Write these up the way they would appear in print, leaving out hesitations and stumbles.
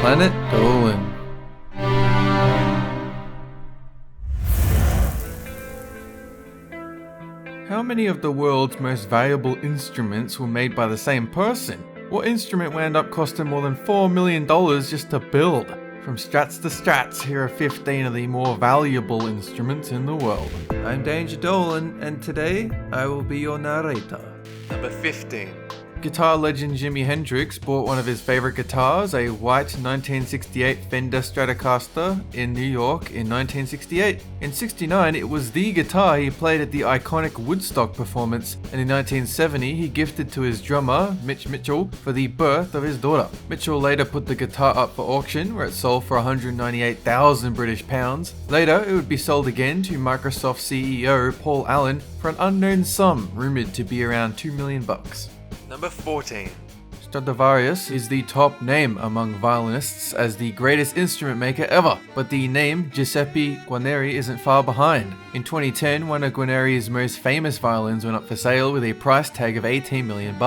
Planet Dolan. How many of the world's most valuable instruments were made by the same person? What instrument would end up costing more than $4 million just to build? From Strats to Strats, here are 15 of the more valuable instruments in the world. I'm Danger Dolan, and today I will be your narrator. Number 15. Guitar legend Jimi Hendrix bought one of his favorite guitars, a white 1968 Fender Stratocaster, in New York in 1968. In '69, it was the guitar he played at the iconic Woodstock performance, and in 1970 he gifted to his drummer, Mitch Mitchell, for the birth of his daughter. Mitchell later put the guitar up for auction, where it sold for 198,000 British pounds. Later, it would be sold again to Microsoft CEO Paul Allen for an unknown sum, rumored to be around $2 million. Number 14. Stradivarius is the top name among violinists as the greatest instrument maker ever, but the name Giuseppe Guarneri isn't far behind. In 2010, one of Guarneri's most famous violins went up for sale with a price tag of $18 million.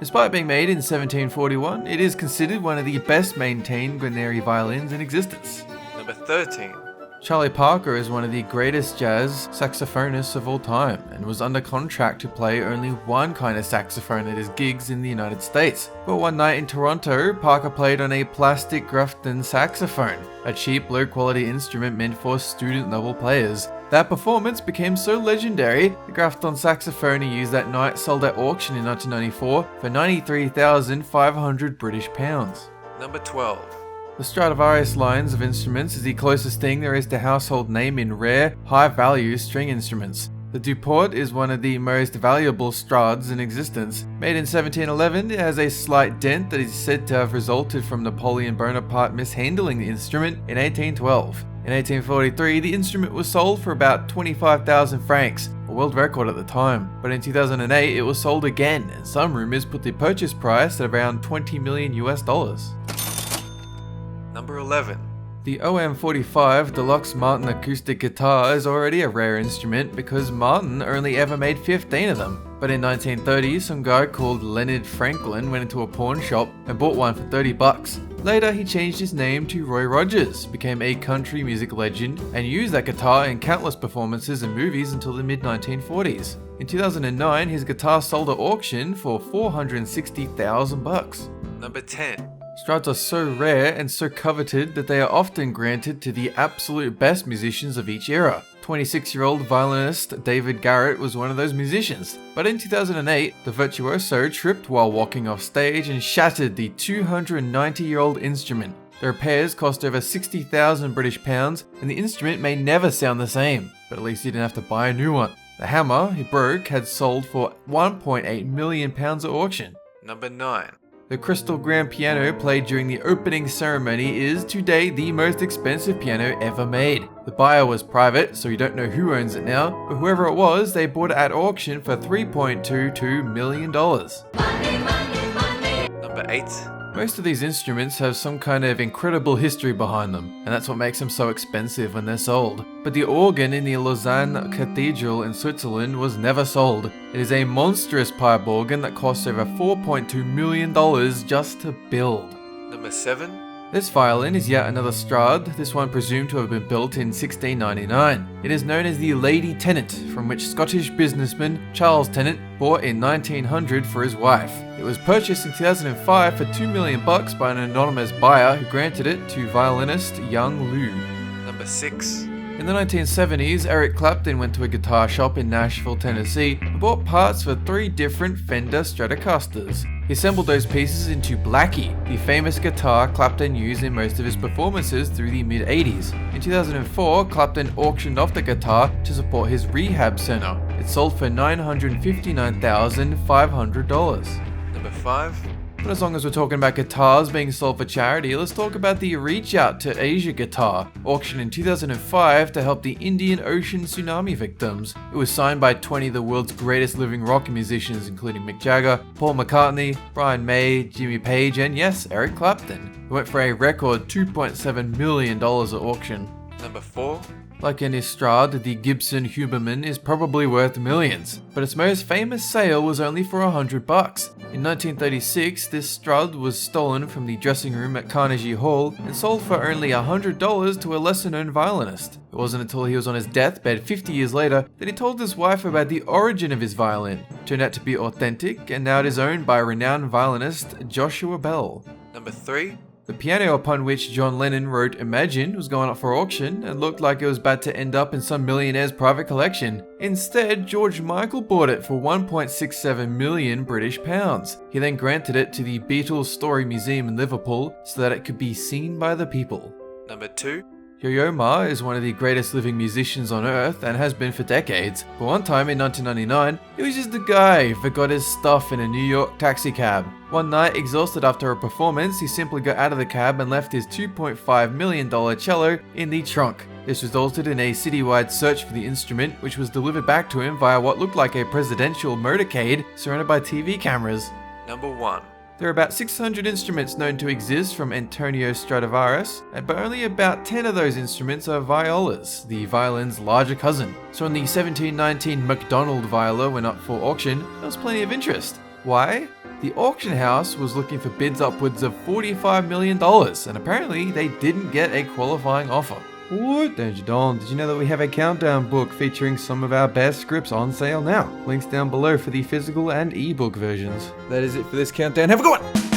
Despite being made in 1741, it is considered one of the best maintained Guarneri violins in existence. Number 13. Charlie Parker is one of the greatest jazz saxophonists of all time and was under contract to play only one kind of saxophone at his gigs in the United States. But one night in Toronto, Parker played on a plastic Grafton saxophone, a cheap, low-quality instrument meant for student-level players. That performance became so legendary, the Grafton saxophone he used that night sold at auction in 1994 for 93,500 British pounds. Number 12. The Stradivarius lines of instruments is the closest thing there is to household name in rare, high-value string instruments. The DUPORT is one of the most valuable Strads in existence. Made in 1711, it has a slight dent that is said to have resulted from Napoleon Bonaparte mishandling the instrument in 1812. In 1843, the instrument was sold for about 25,000 francs, a world record at the time. But in 2008, it was sold again, and some rumors put the purchase price at around $20 million. Number 11. The OM45 Deluxe Martin acoustic guitar is already a rare instrument because Martin only ever made 15 of them. But in 1930, some guy called Leonard Franklin went into a pawn shop and bought one for $30. Later, he changed his name to Roy Rogers, became a country music legend, and used that guitar in countless performances and movies until the mid-1940s. In 2009, his guitar sold at auction for $460,000. Number 10. Strads are so rare and so coveted that they are often granted to the absolute best musicians of each era. 26-year-old violinist David Garrett was one of those musicians, but in 2008, the virtuoso tripped while walking off stage and shattered the 290-year-old instrument. The repairs cost over 60,000 British pounds, and the instrument may never sound the same, but at least he didn't have to buy a new one. The hammer he broke had sold for £1.8 million at auction. Number 9. The crystal grand piano played during the opening ceremony is today the most expensive piano ever made. The buyer was private, so you don't know who owns it now, but whoever it was, they bought it at auction for $3.22 million. Number 8. Most of these instruments have some kind of incredible history behind them, and that's what makes them so expensive when they're sold. But the organ in the Lausanne Cathedral in Switzerland was never sold. It is a monstrous pipe organ that costs over $4.2 million just to build. Number 7. This violin is yet another Strad, this one presumed to have been built in 1699. It is known as the Lady Tennant, from which Scottish businessman Charles Tennant bought in 1900 for his wife. It was purchased in 2005 for $2 million by an anonymous buyer who granted it to violinist Young Lou. Number 6. In the 1970s, Eric Clapton went to a guitar shop in Nashville, Tennessee and bought parts for 3 different Fender Stratocasters. He assembled those pieces into Blackie, the famous guitar Clapton used in most of his performances through the mid-80s. In 2004, Clapton auctioned off the guitar to support his rehab center. It sold for $959,500. Number 5. But as long as we're talking about guitars being sold for charity, let's talk about the Reach Out to Asia guitar, auctioned in 2005 to help the Indian Ocean tsunami victims. It was signed by 20 of the world's greatest living rock musicians, including Mick Jagger, Paul McCartney, Brian May, Jimmy Page, and yes, Eric Clapton. It went for a record $2.7 million at auction. Number 4. Like any Strad, the Gibson-HUBERMAN is probably worth millions, but its most famous sale was only for $100. In 1936, this Strad was stolen from the dressing room at Carnegie Hall and sold for only $100 to a lesser-known violinist. It wasn't until he was on his deathbed 50 years later that he told his wife about the origin of his violin. It turned out to be authentic, and now it is owned by renowned violinist Joshua Bell. Number 3. The piano upon which John Lennon wrote Imagine was going up for auction and looked like it was about to end up in some millionaire's private collection. Instead, George Michael bought it for 1.67 million British pounds. He then granted it to the Beatles Story Museum in Liverpool so that it could be seen by the people. Number 2. Yo-Yo Ma is one of the greatest living musicians on earth and has been for decades, but one time in 1999, he was just a guy who forgot his stuff in a New York taxi cab. One night, exhausted after a performance, he simply got out of the cab and left his $2.5 million cello in the trunk. This resulted in a citywide search for the instrument, which was delivered back to him via what looked like a presidential motorcade surrounded by TV cameras. Number 1. There are about 600 instruments known to exist from Antonio Stradivarius, but only about 10 of those instruments are violas, the violin's larger cousin. So when the 1719 MacDonald viola went up for auction, there was plenty of interest. Why? The auction house was looking for bids upwards of $45 million, and apparently they didn't get a qualifying offer. What? Did you know that we have a countdown book featuring some of our best scripts on sale now? Links down below for the physical and ebook versions. That is it for this countdown. Have a good one!